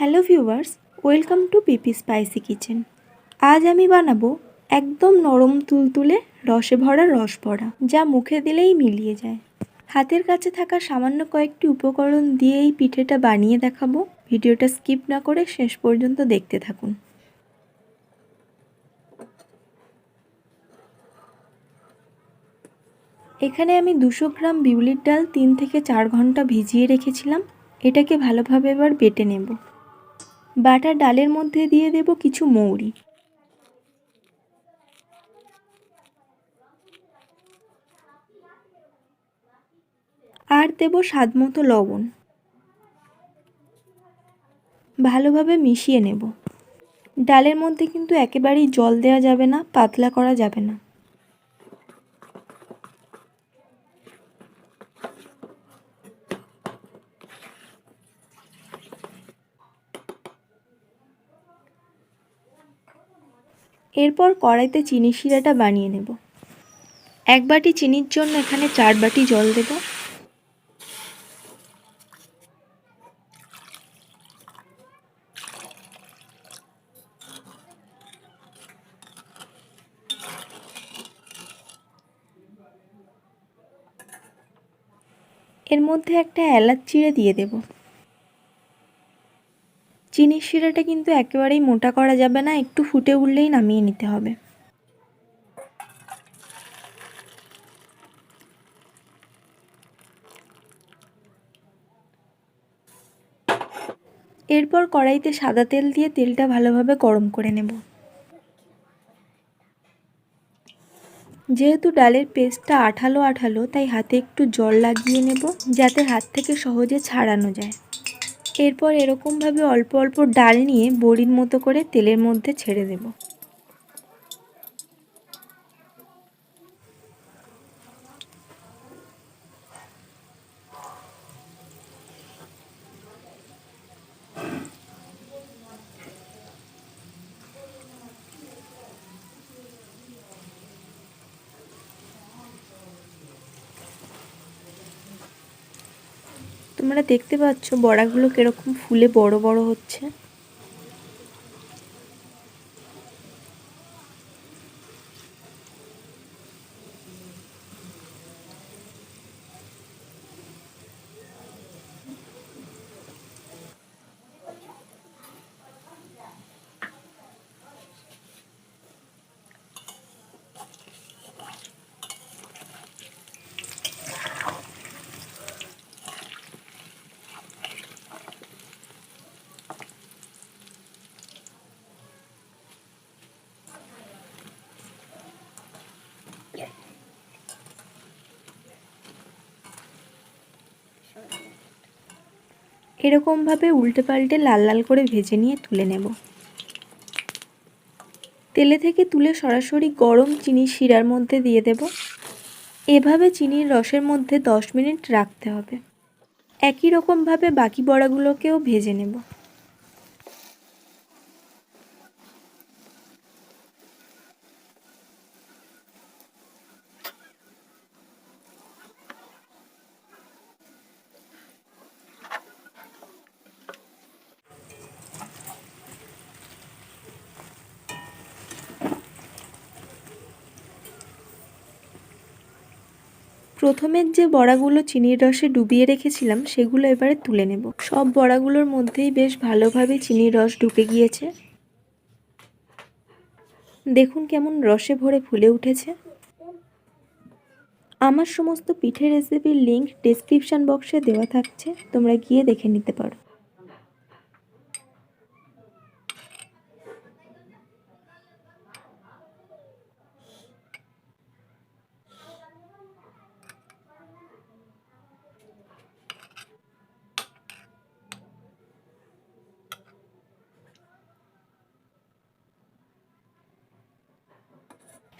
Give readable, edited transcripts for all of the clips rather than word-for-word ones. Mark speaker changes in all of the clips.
Speaker 1: Hello viewers, welcome to PP spicy kitchen. আজ আমি বানাবো একদম নরম তুলতুলে রসে ভরা রসবড়া, যা মুখে দিলেই মিলিয়ে যায়। হাতের কাছে থাকা সামান্য কয়েকটি উপকরণ দিয়ে এই পিঠেটা বানিয়ে দেখাবো। ভিডিওটা স্কিপ না করে শেষ পর্যন্ত দেখতে থাকুন। এখানে আমি 200 গ্রাম বিউলির ডাল 3 থেকে 4 ঘন্টা ভিজিয়ে রেখেছিলাম। এটাকে ভালোভাবে এবার বেটে নেব। বাটা ডালের মধ্যে দিয়ে দেব কিছু মৌরি, আর দেব স্বাদমতো লবণ। ভালোভাবে মিশিয়ে নেব। ডালের মধ্যে কিন্তু একেবারেই জল দেওয়া যাবে না, পাতলা করা যাবে না। এরপর কড়াইতে চিনির শিরাটা বানিয়ে নেব। 1 বাটি চিনির জন্য এখানে 4 বাটি জল দেব। এর মধ্যে একটা এলাচ চিড়ে দিয়ে দেব। চিনির শিরাটা কিন্তু একেবারেই মোটা করা যাবে না, একটু ফুটে উঠলেই নামিয়ে নিতে হবে। এরপর কড়াইতে সাদা তেল দিয়ে তেলটা ভালোভাবে গরম করে নেব। যেহেতু ডালের পেস্টটা আঠালো আঠালো, তাই হাতে একটু জল লাগিয়ে নেব, যাতে হাত থেকে সহজে ছাড়ানো যায়। এরপর এরকমভাবে অল্প অল্প ডাল নিয়ে বড়ির মতো করে তেলের মধ্যে ছেড়ে দেব। তোমরা দেখতে পাচ্ছ বড়াগুলো কিরকম ফুলে বড় বড় হচ্ছে। এরকমভাবে উল্টে পাল্টে লাল লাল করে ভেজে নিয়ে তুলে নেব। তেলে থেকে তুলে সরাসরি গরম চিনির শিরার মধ্যে দিয়ে দেব। এভাবে চিনির রসের মধ্যে 10 মিনিট রাখতে হবে। একই রকমভাবে বাকি বড়াগুলোকেও ভেজে নেব। প্রথমের যে বড়াগুলো চিনির রসে ডুবিয়ে রেখেছিলাম, সেগুলো এবারে তুলে নেব। সব বড়াগুলোর মধ্যেই বেশ ভালোভাবে চিনির রস ঢুকে গিয়েছে। দেখুন কেমন রসে ভরে ফুলে উঠেছে। আমার সমস্ত পিঠে রেসিপির লিংক ডেসক্রিপশন বক্সে দেওয়া থাকছে, তোমরা গিয়ে দেখে নিতে পারো।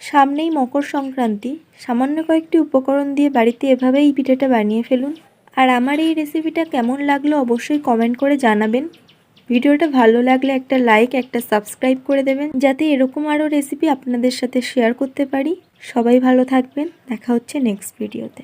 Speaker 1: সামনেই মকর সংক্রান্তি, সামান্য কয়েকটি উপকরণ দিয়ে বাড়িতে এভাবেই এই পিঠেটা বানিয়ে ফেলুন। আর আমার এই রেসিপিটা কেমন লাগলো অবশ্যই কমেন্ট করে জানাবেন। ভিডিওটা ভালো লাগলে একটা লাইক, একটা সাবস্ক্রাইব করে দেবেন, যাতে এরকম আরও রেসিপি আপনাদের সাথে শেয়ার করতে পারি। সবাই ভালো থাকবেন, দেখা হচ্ছে নেক্সট ভিডিওতে।